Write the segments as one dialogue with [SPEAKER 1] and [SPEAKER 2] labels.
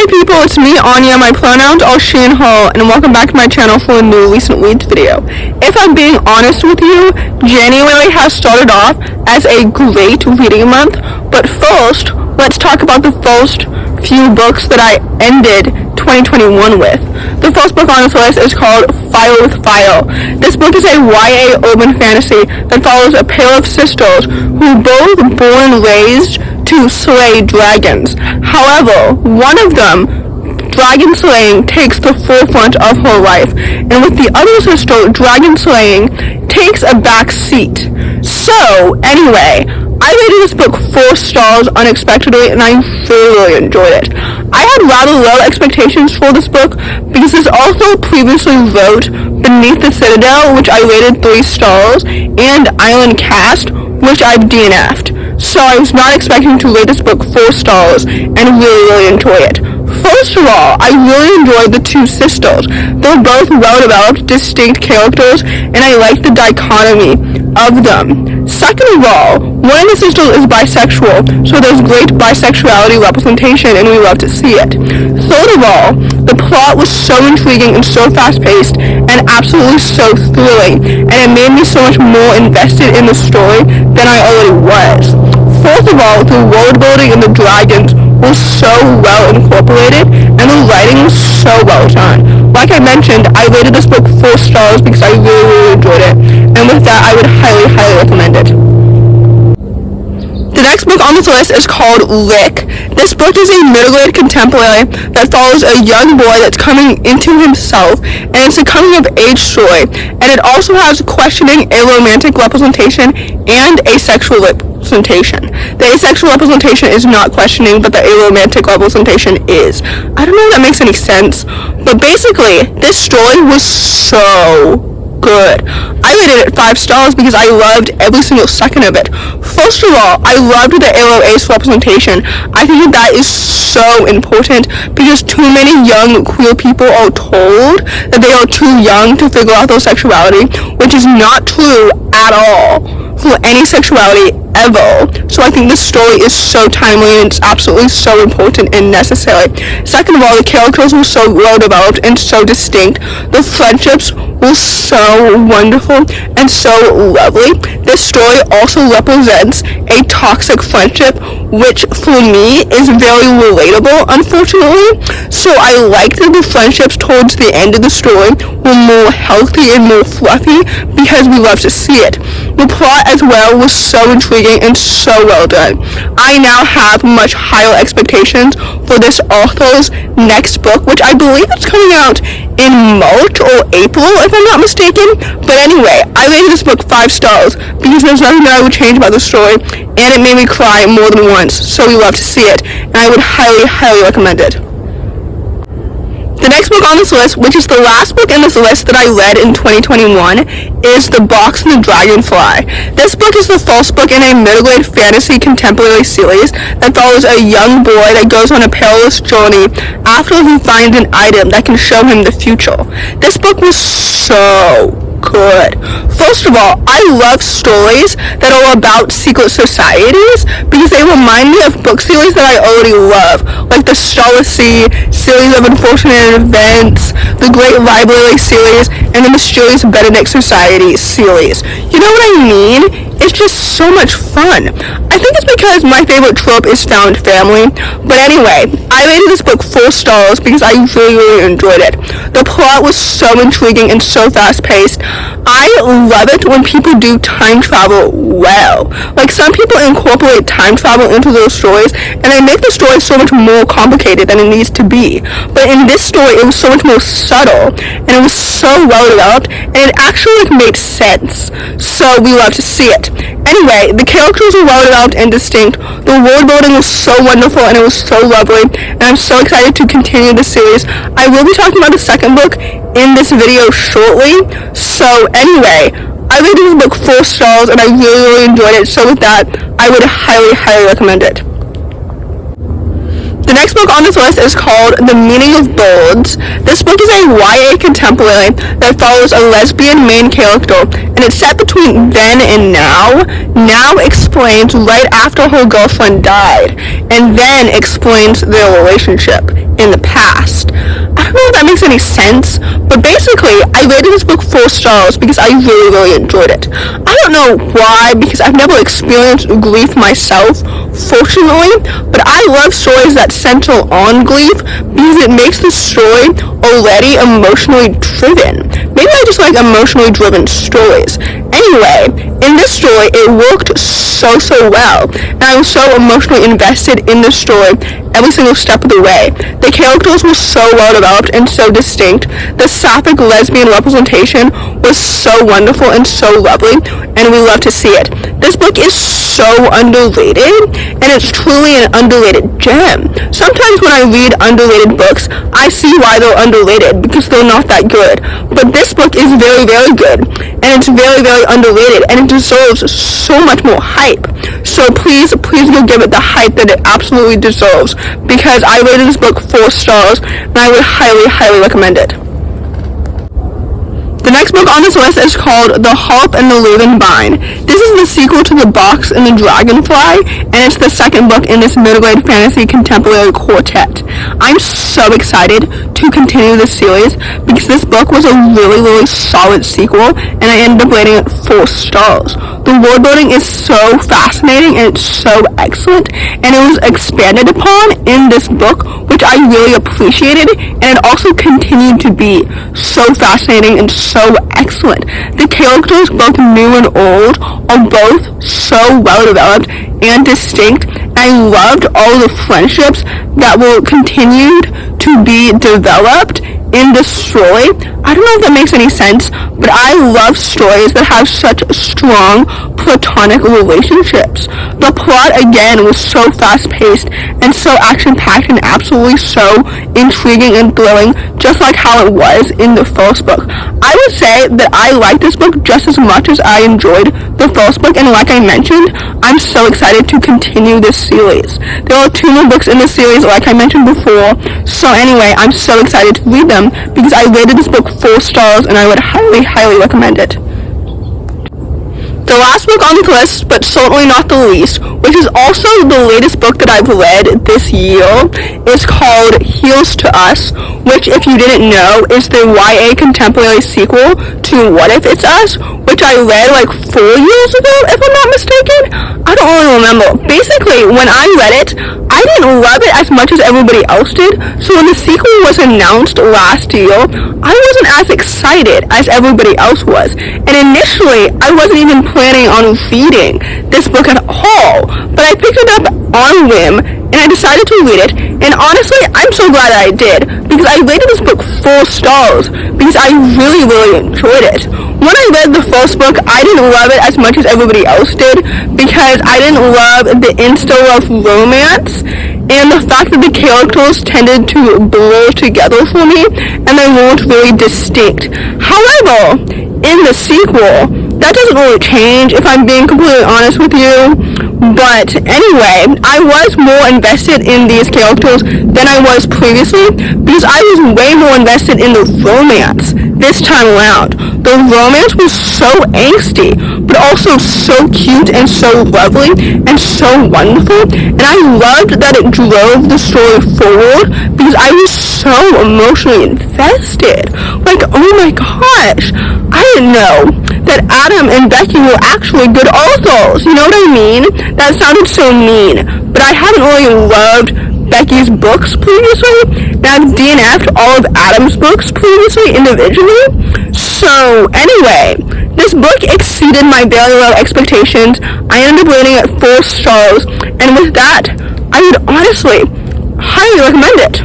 [SPEAKER 1] people, it's me, Anja. My pronouns are she and her, and welcome back to my channel for a new recent reads video. If I'm being honest with you, January has started off as a great reading month, but first, let's talk about the first few books that I ended 2021 with. The first book on this list is called Fire with Fire. This book is a YA urban fantasy that follows a pair of sisters who both born and raised to slay dragons. However, one of them, dragon slaying, takes the forefront of her life, and with the other sister, dragon slaying takes a back seat. So, anyway, I rated this book 4 stars unexpectedly, and I really enjoyed it. I had rather low expectations for this book because this author previously wrote Beneath the Citadel, which I rated 3 stars, and Island Cast, which I've DNF'd. So I was not expecting to rate this book 4 stars and really enjoy it. First of all, I really enjoyed the two sisters. They're both well-developed, distinct characters, and I like the dichotomy of them. Second of all, one of the sisters is bisexual, so there's great bisexuality representation, and we love to see it. Third of all, the plot was so intriguing and so fast-paced, and absolutely so thrilling, and it made me so much more invested in the story than I already was. Fourth of all, the world building and the dragons was so well incorporated, and the writing was so well done. Like I mentioned, I rated this book 4 stars because I really enjoyed it, and with that, I would highly recommend it. The next book on this list is called Rick. This book is a middle-grade contemporary that follows a young boy that's coming into himself, and it's a coming-of-age story, and it also has questioning aromantic representation and asexual representation. The asexual representation is not questioning, but the aromantic representation is. I don't know if that makes any sense, but basically, this story was so good. I rated it 5 stars because I loved every single second of it. First of all, I loved the aro-ace representation. I think that is so important because too many young queer people are told that they are too young to figure out their sexuality, which is not true at all for any sexuality ever. So I think this story is so timely and it's absolutely so important and necessary. Second of all, the characters were so well developed and so distinct. The friendships were so wonderful and so lovely. This story also represents a toxic friendship, which for me is very relatable, unfortunately. So I liked that the friendships towards the end of the story were more healthy and more fluffy because we love to see it. The plot as well was so intriguing and so well done. I now have much higher expectations for this author's next book, which I believe is coming out in March or April, if I'm not mistaken. But anyway, I rated this book 5 stars because there's nothing that I would change about the story, and it made me cry more than once, so we love to see it, and I would highly recommend it. The next book on this list, which is the last book in this list that I read in 2021, is The Box and the Dragonfly. This book is the first book in a middle-grade fantasy contemporary series that follows a young boy that goes on a perilous journey after he finds an item that can show him the future. This book was so good. First of all, I love stories that are about secret societies because they remind me of book series that I already love, like the Starless Sea series of unfortunate events, the Great Library series, and the Mysterious Benedict Society series. You know what I mean? It's just so much fun. I think it's because my favorite trope is found family. But anyway, I rated this book 4 stars because I really enjoyed it. The plot was so intriguing and so fast-paced. I love it when people do time travel well. Like, some people incorporate time travel into their stories, and they make the story so much more complicated than it needs to be. But in this story, it was so much more subtle, and it was so well developed, and it actually made sense. So we love to see it. Anyway, the characters were well developed and distinct. The world building was so wonderful and it was so lovely, and I'm so excited to continue the series. I will be talking about the second book in this video shortly. So anyway, I rated this book 4 stars and I really enjoyed it. So with that, I would highly recommend it. The next book on this list is called The Meaning of Birds. This book is a YA contemporary that follows a lesbian main character, and it's set between then and now. Now explains right after her girlfriend died, and then explains their relationship. in the past. I don't know if that makes any sense, but basically, I rated this book 4 stars because I really, really enjoyed it. I don't know why, because I've never experienced grief myself, fortunately, but I love stories that center on grief because it makes the story already emotionally driven. Maybe I just like emotionally driven stories. Anyway, in this story, it worked so well, and I was so emotionally invested in the story every single step of the way. The characters were so well developed and so distinct. The sapphic lesbian representation was so wonderful and so lovely, and we love to see it. This book is so underrated, and it's truly an underrated gem. Sometimes when I read underrated books, I see why they're underrated, because they're not that good. But this book is very, very good, and it's very, very underrated, and it deserves so much more hype. So please go give it the hype that it absolutely deserves, because I rated this book 4 stars, and I would highly recommend it. The next book on this list is called The Harp and the Ravenvine. This is the sequel to The Box and the Dragonfly, and it's the second book in this middle-grade fantasy contemporary quartet. I'm so excited to continue this series because this book was a really, really solid sequel, and I ended up rating it 4 stars. The world building is so fascinating and it's so excellent, and it was expanded upon in this book, which I really appreciated, and it also continued to be so fascinating and so excellent. The characters, both new and old, are both so well developed and distinct, and I loved all the friendships that were continued to be developed in the story. I don't know if that makes any sense, but I love stories that have such strong platonic relationships. The plot, again, was so fast-paced and so action-packed and absolutely so intriguing and thrilling, just like how it was in the first book. I would say that I like this book just as much as I enjoyed the first book, and like I mentioned, I'm so excited to continue this series. There are 2 more books in this series, like I mentioned before, so anyway, I'm so excited to read them because I rated this book 4 stars, and I would highly recommend it. The last book on the list, but certainly not the least, which is also the latest book that I've read this year, is called Here's to Us, which, if you didn't know, is the YA contemporary sequel to What If It's Us, which I read like 4 years ago, if I'm not mistaken. I don't really remember. Basically, when I read it, I didn't love it as much as everybody else did, so when the sequel was announced last year, I wasn't as excited as everybody else was, and initially, I wasn't even planning on reading this book at all, but I picked it up on whim, and I decided to read it, and honestly, I'm so glad that I did, because I rated this book 4 stars, because I really enjoyed it. When I read the first book, I didn't love it as much as everybody else did, because I didn't love the insta-love romance, and the fact that the characters tended to blur together for me, and they weren't really distinct. However, in the sequel, that doesn't really change, if I'm being completely honest with you. But anyway, I was more invested in these characters than I was previously, because I was way more invested in the romance this time around. The romance was so angsty, but also so cute and so lovely and so wonderful, and I loved that it drove the story forward because I was so emotionally invested. Like, oh my gosh, I didn't know that Adam and Becky were actually good authors, you know what I mean? That sounded so mean, but I haven't really loved Becky's books previously, and I've DNF'd all of Adam's books previously individually. So anyway, this book exceeded my very low expectations. I ended up rating it 4 stars, and with that, I would honestly highly recommend it.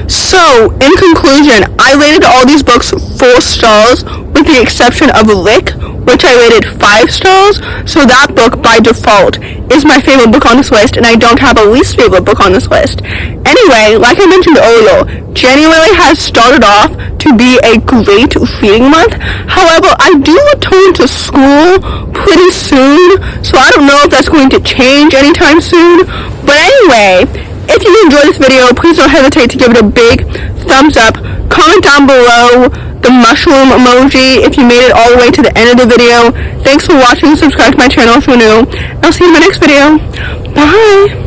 [SPEAKER 1] So, in conclusion, I rated all these books 4 stars, with the exception of Lick, which I rated 5 stars, so that book, by default, is my favorite book on this list, and I don't have a least favorite book on this list. Anyway, like I mentioned earlier, January has started off to be a great reading month. However, I do return to school pretty soon, so I don't know if that's going to change anytime soon. But anyway, if you enjoyed this video, please don't hesitate to give it a big thumbs up. Comment down below the mushroom emoji if you made it all the way to the end of the video. Thanks for watching. Subscribe to my channel if you're new. I'll see you in my next video. Bye!